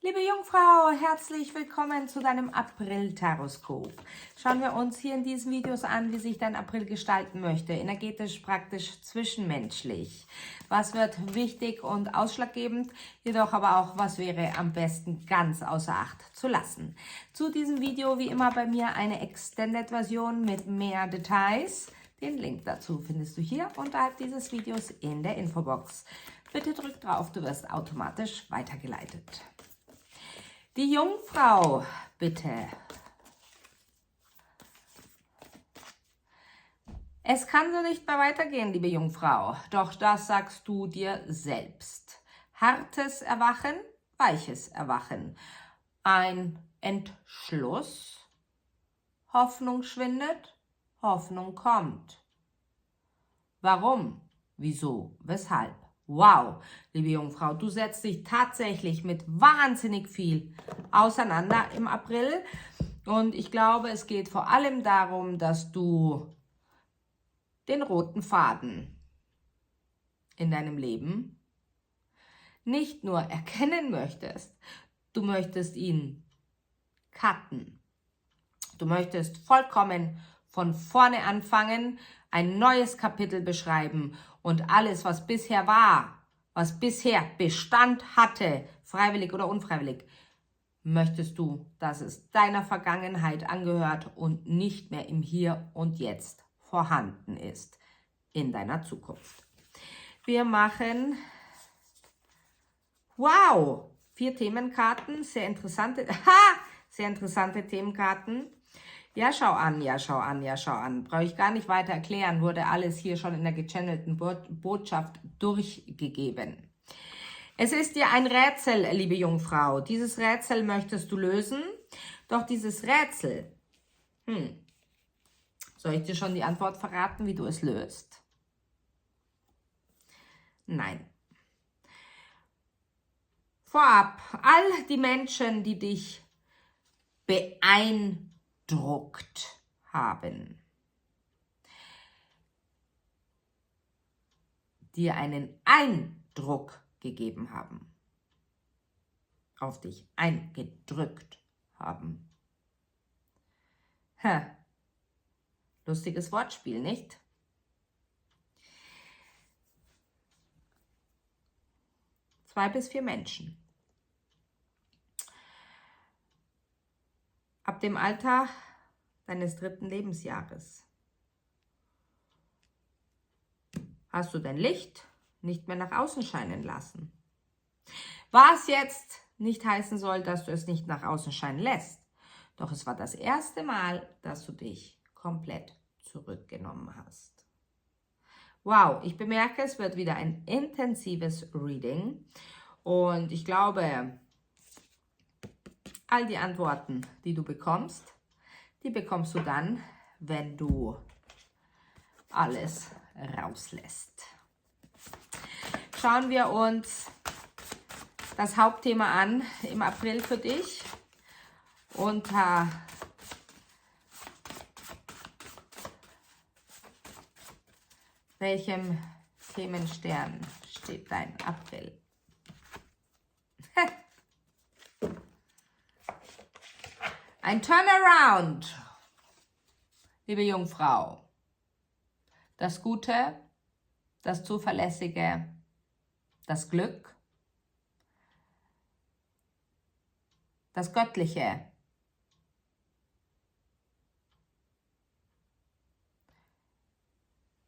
Liebe Jungfrau, herzlich willkommen zu deinem April-Taroskop. Schauen wir uns hier in diesen Videos an, wie sich dein April gestalten möchte. Energetisch, praktisch, zwischenmenschlich. Was wird wichtig und ausschlaggebend, jedoch aber auch, was wäre am besten ganz außer Acht zu lassen. Zu diesem Video wie immer bei mir eine Extended-Version mit mehr Details. Den Link dazu findest du hier unterhalb dieses Videos in der Infobox. Bitte drück drauf, du wirst automatisch weitergeleitet. Die Jungfrau, bitte. Es kann so nicht mehr weitergehen, liebe Jungfrau. Doch das sagst du dir selbst. Hartes Erwachen, weiches Erwachen. Ein Entschluss. Hoffnung schwindet, Hoffnung kommt. Warum? Wieso? Weshalb? Wow, liebe Jungfrau, du setzt dich tatsächlich mit wahnsinnig viel auseinander im April. Und ich glaube, es geht vor allem darum, dass du den roten Faden in deinem Leben nicht nur erkennen möchtest, du möchtest ihn cutten. Du möchtest vollkommen von vorne anfangen, ein neues Kapitel beschreiben und alles, was bisher war, was bisher Bestand hatte, freiwillig oder unfreiwillig, möchtest du, dass es deiner Vergangenheit angehört und nicht mehr im Hier und Jetzt vorhanden ist in deiner Zukunft. Wir machen, wow, 4 Themenkarten, sehr interessante Themenkarten. Ja, schau an, ja, schau an, ja, schau an. Brauche ich gar nicht weiter erklären, wurde alles hier schon in der gechannelten Botschaft durchgegeben. Es ist dir ein Rätsel, liebe Jungfrau. Dieses Rätsel möchtest du lösen, doch dieses Rätsel, soll ich dir schon die Antwort verraten, wie du es löst? Nein. Vorab, all die Menschen, die dich beeindruckt haben, dir einen Eindruck gegeben haben, auf dich eingedrückt haben. Lustiges Wortspiel, nicht? Zwei bis 4 Menschen. Ab dem Alter deines 3. Lebensjahres hast du dein Licht nicht mehr nach außen scheinen lassen. Was jetzt nicht heißen soll, dass du es nicht nach außen scheinen lässt. Doch es war das erste Mal, dass du dich komplett zurückgenommen hast. Wow, ich bemerke, es wird wieder ein intensives Reading. Und ich glaube, all die Antworten, die du bekommst, die bekommst du dann, wenn du alles rauslässt. Schauen wir uns das Hauptthema an im April für dich. Unter welchem Themenstern steht dein April? Ein Turnaround, liebe Jungfrau. Das Gute, das Zuverlässige, das Glück, das Göttliche,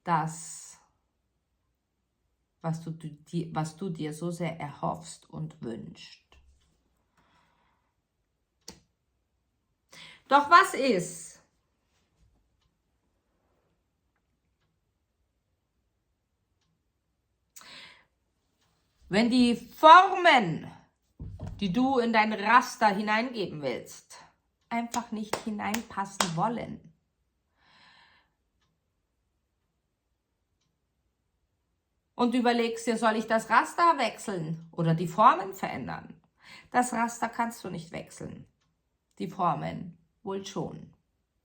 das, was du dir so sehr erhoffst und wünschst. Doch was ist, wenn die Formen, die du in dein Raster hineingeben willst, einfach nicht hineinpassen wollen? Und du überlegst dir, soll ich das Raster wechseln oder die Formen verändern? Das Raster kannst du nicht wechseln. Die Formen wohl schon,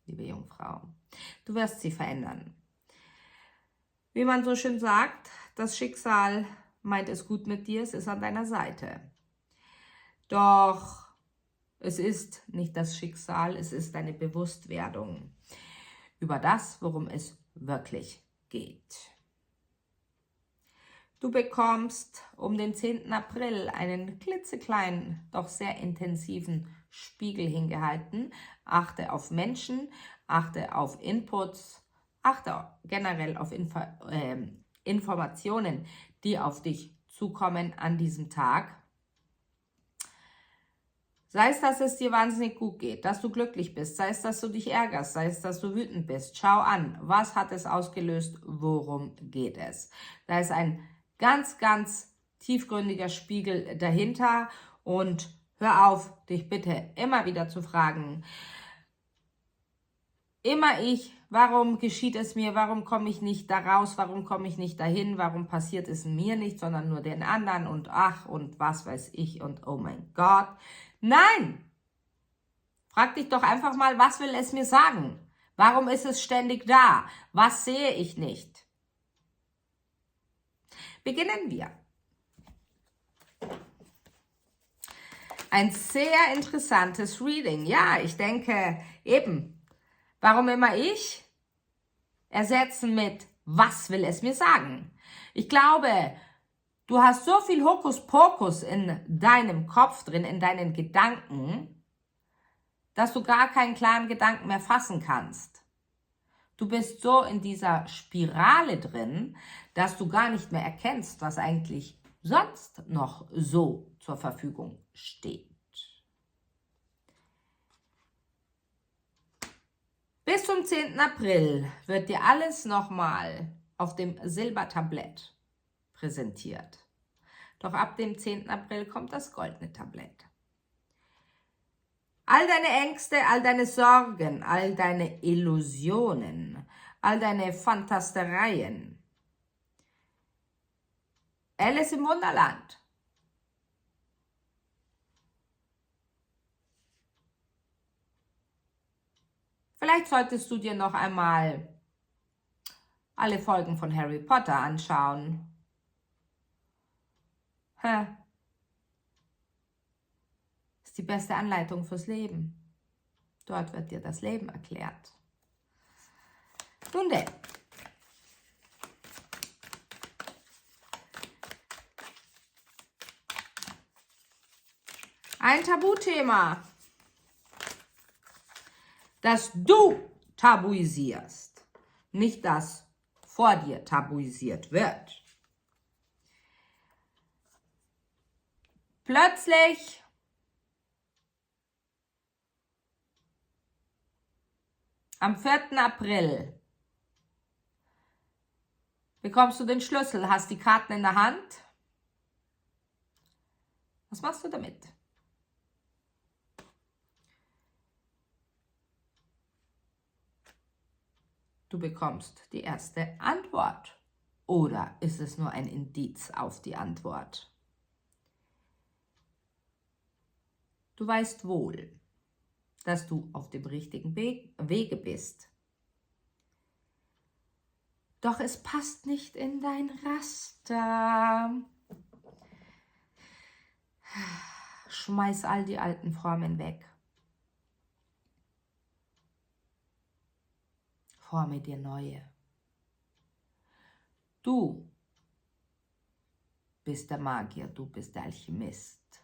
liebe Jungfrau. Du wirst sie verändern. Wie man so schön sagt, das Schicksal meint es gut mit dir, es ist an deiner Seite. Doch es ist nicht das Schicksal, es ist eine Bewusstwerdung über das, worum es wirklich geht. Du bekommst um den 10. April einen klitzekleinen, doch sehr intensiven Spiegel hingehalten. Achte auf Menschen, achte auf Inputs, achte generell auf Informationen, die auf dich zukommen an diesem Tag. Sei es, dass es dir wahnsinnig gut geht, dass du glücklich bist, sei es, dass du dich ärgerst, sei es, dass du wütend bist. Schau an, was hat es ausgelöst, worum geht es. Da ist ein ganz, ganz tiefgründiger Spiegel dahinter und hör auf, dich bitte immer wieder zu fragen, immer ich, warum geschieht es mir, warum komme ich nicht da raus, warum komme ich nicht dahin, warum passiert es mir nicht, sondern nur den anderen und ach und was weiß ich und oh mein Gott. Nein! Frag dich doch einfach mal, was will es mir sagen? Warum ist es ständig da? Was sehe ich nicht? Beginnen wir. Ein sehr interessantes Reading. Ja, ich denke eben, warum immer ich ersetzen mit, was will es mir sagen? Ich glaube, du hast so viel Hokuspokus in deinem Kopf drin, in deinen Gedanken, dass du gar keinen klaren Gedanken mehr fassen kannst. Du bist so in dieser Spirale drin, dass du gar nicht mehr erkennst, was eigentlich sonst noch so zur Verfügung steht. Bis zum 10. April wird dir alles nochmal auf dem Silbertablett präsentiert. Doch ab dem 10. April kommt das goldene Tablett. All deine Ängste, all deine Sorgen, all deine Illusionen, all deine Fantastereien. Alice im Wunderland. Vielleicht solltest du dir noch einmal alle Folgen von Harry Potter anschauen. Ist die beste Anleitung fürs Leben. Dort wird dir das Leben erklärt. Nun denn. Ein Tabuthema, das du tabuisierst, nicht das vor dir tabuisiert wird. Plötzlich am 4. April bekommst du den Schlüssel, hast die Karten in der Hand. Was machst du damit? Du bekommst die erste Antwort. Oder ist es nur ein Indiz auf die Antwort? Du weißt wohl, dass du auf dem richtigen Wege bist. Doch es passt nicht in dein Raster. Schmeiß all die alten Formen weg. Forme dir neue. Du bist der Magier, du bist der Alchemist.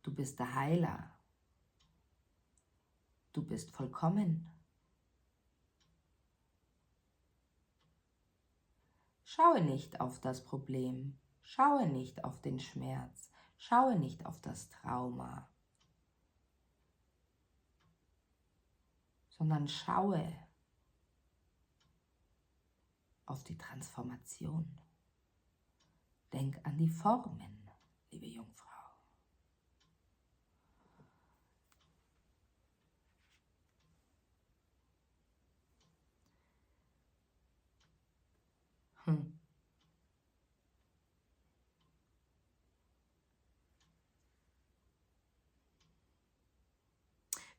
Du bist der Heiler. Du bist vollkommen. Schaue nicht auf das Problem, schaue nicht auf den Schmerz, schaue nicht auf das Trauma, sondern schaue auf die Transformation. Denk an die Formen, liebe Jungfrau.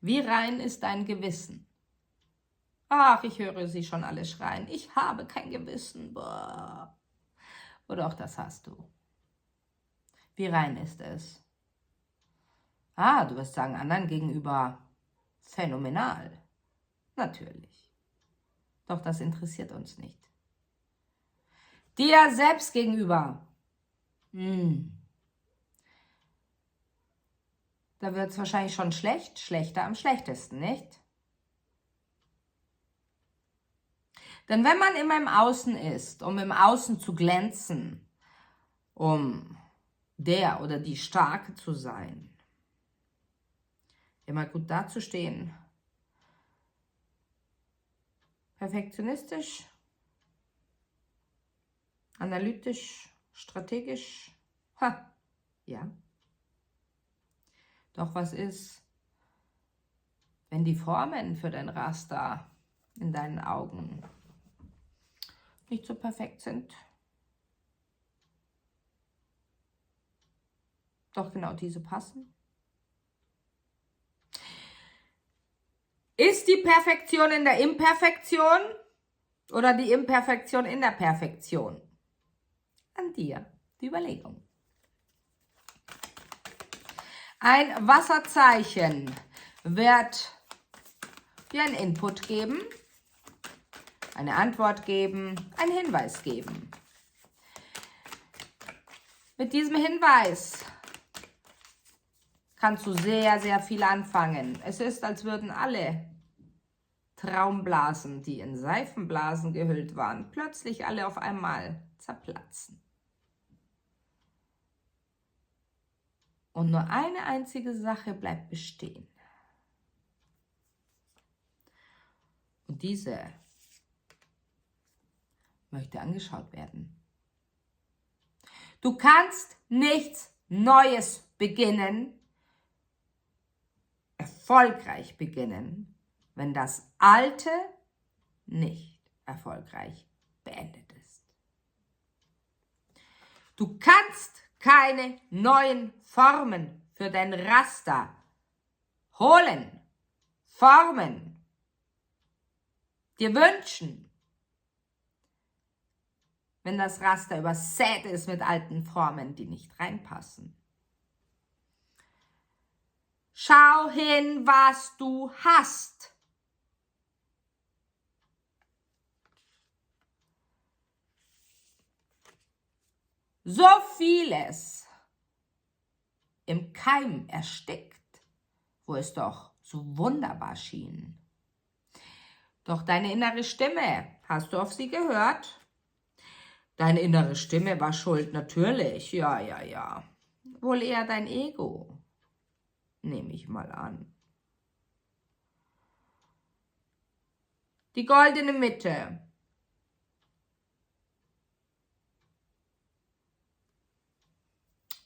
Wie rein ist dein Gewissen? Ach, ich höre sie schon alle schreien. Ich habe kein Gewissen. Boah. Oder auch das hast du. Wie rein ist es? Ah, du wirst sagen, anderen gegenüber phänomenal. Natürlich. Doch das interessiert uns nicht. Dir selbst gegenüber. Da wird es wahrscheinlich schon schlecht, schlechter am schlechtesten, nicht? Denn wenn man immer im Außen ist, um im Außen zu glänzen, um der oder die Starke zu sein, immer gut dazustehen, perfektionistisch, analytisch, strategisch, ja. Doch was ist, wenn die Formen für dein Raster in deinen Augen nicht so perfekt sind? Doch genau diese passen? Ist die Perfektion in der Imperfektion oder die Imperfektion in der Perfektion? An dir die Überlegung. Ein Wasserzeichen wird dir einen Input geben, eine Antwort geben, einen Hinweis geben. Mit diesem Hinweis kannst du sehr, sehr viel anfangen. Es ist, als würden alle Traumblasen, die in Seifenblasen gehüllt waren, plötzlich alle auf einmal zerplatzen. Und nur eine einzige Sache bleibt bestehen. Und diese möchte angeschaut werden. Du kannst nichts Neues beginnen, erfolgreich beginnen, wenn das Alte nicht erfolgreich beendet ist. Du kannst keine neuen Formen für dein Raster holen, formen, dir wünschen, wenn das Raster übersät ist mit alten Formen, die nicht reinpassen. Schau hin, was du hast. So vieles im Keim erstickt, wo es doch so wunderbar schien. Doch deine innere Stimme, hast du auf sie gehört? Deine innere Stimme war schuld, natürlich, ja. Wohl eher dein Ego, nehme ich mal an. Die goldene Mitte.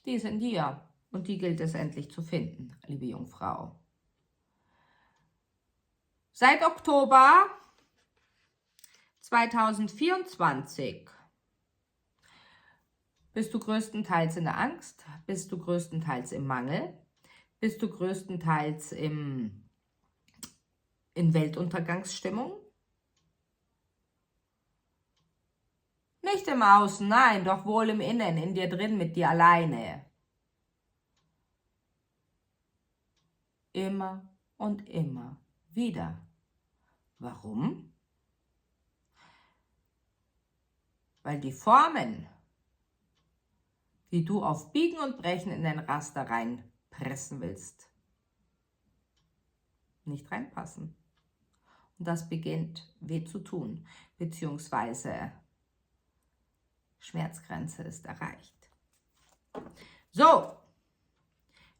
Die ist in dir und die gilt es endlich zu finden, liebe Jungfrau. Seit Oktober 2024 bist du größtenteils in der Angst, bist du größtenteils im Mangel, bist du größtenteils in Weltuntergangsstimmung. Nicht im Außen, nein, doch wohl im Innen, in dir drin, mit dir alleine. Immer und immer wieder. Warum? Weil die Formen, die du auf Biegen und Brechen in dein Raster reinpressen willst, nicht reinpassen. Und das beginnt weh zu tun, beziehungsweise Schmerzgrenze ist erreicht. So,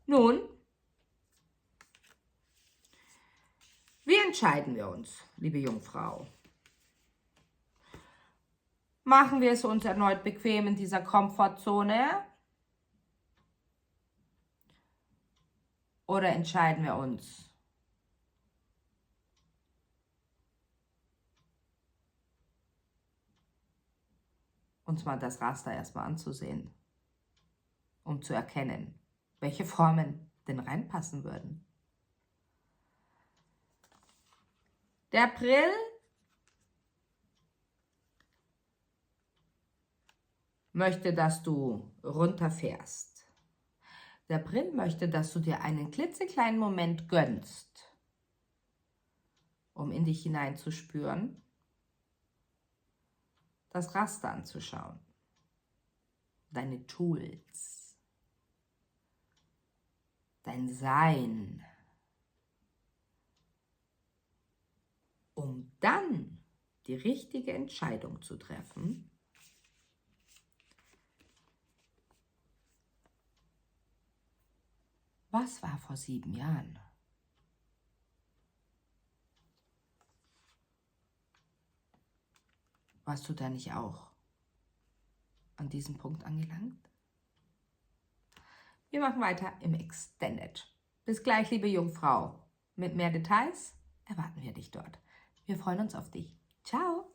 nun, wie entscheiden wir uns, liebe Jungfrau? Machen wir es uns erneut bequem in dieser Komfortzone? Oder entscheiden wir uns, uns mal das Raster erstmal anzusehen, um zu erkennen, welche Formen denn reinpassen würden? Der April möchte, dass du runterfährst, Der Brill möchte, dass du dir einen klitzekleinen Moment gönnst, um in dich hineinzuspüren, das Raster anzuschauen, deine Tools, dein Sein, um dann die richtige Entscheidung zu treffen, was war vor 7 Jahren? Warst du da nicht auch an diesem Punkt angelangt? Wir machen weiter im Extended. Bis gleich, liebe Jungfrau. Mit mehr Details erwarten wir dich dort. Wir freuen uns auf dich. Ciao!